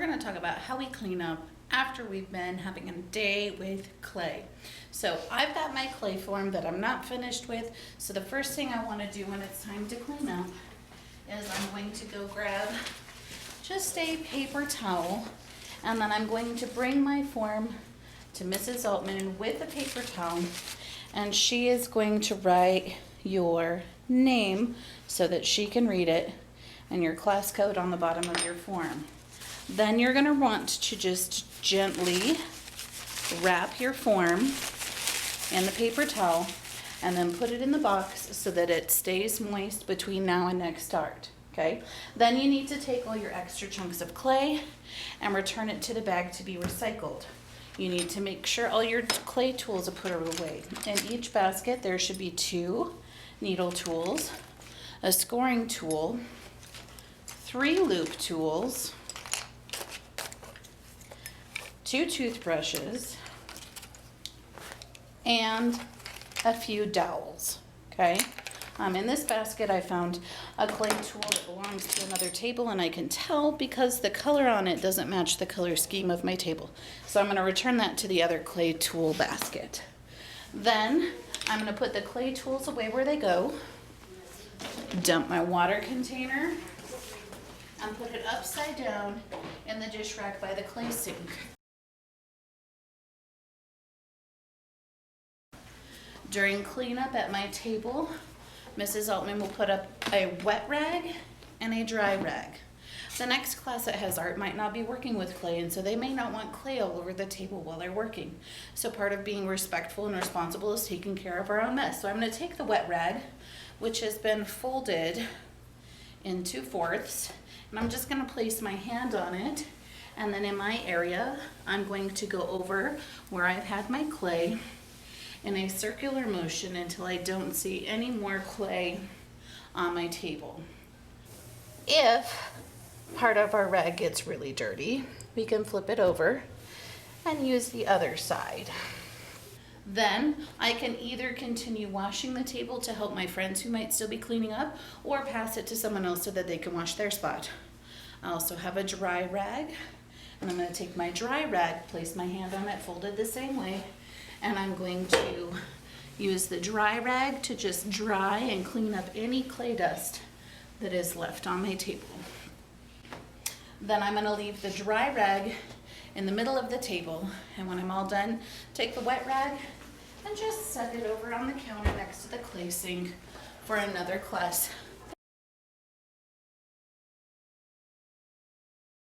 going to talk about how we clean up after we've been having a day with clay. So I've got my clay form that I'm not finished with. So the first thing I want to do when it's time to clean up is I'm going to go grab just a paper towel, and then I'm going to bring my form to Mrs. Altman with a paper towel, and she is going to write your name so that she can read it and your class code on the bottom of your form. Then you're going to want to just gently wrap your form in the paper towel and then put it in the box so that it stays moist between now and next start. Okay? Then you need to take all your extra chunks of clay and return it to the bag to be recycled. You need to make sure all your clay tools are put away. In each basket there should be 2 needle tools, a scoring tool, 3 loop tools, 2 toothbrushes, and a few dowels. Okay? In this basket I found a clay tool that belongs to another table, and I can tell because the color on it doesn't match the color scheme of my table. So I'm going to return that to the other clay tool basket. Then I'm going to put the clay tools away where they go, dump my water container, and put it upside down in the dish rack by the clay sink. During cleanup at my table, Mrs. Altman will put up a wet rag and a dry rag. The next class that has art might not be working with clay, and so they may not want clay all over the table while they're working. So part of being respectful and responsible is taking care of our own mess. So I'm going to take the wet rag, which has been folded in 2/4, and I'm just going to place my hand on it, and then in my area I'm going to go over where I've had my clay in a circular motion until I don't see any more clay on my table. If part of our rag gets really dirty, we can flip it over and use the other side. Then I can either continue washing the table to help my friends who might still be cleaning up, or pass it to someone else so that they can wash their spot. I also have a dry rag, and I'm going to take my dry rag, place my hand on it, fold it the same way, and I'm going to use the dry rag to just dry and clean up any clay dust that is left on my table. Then I'm going to leave the dry rag in the middle of the table, and when I'm all done, take the wet rag and just set it over on the counter next to the clay sink for another class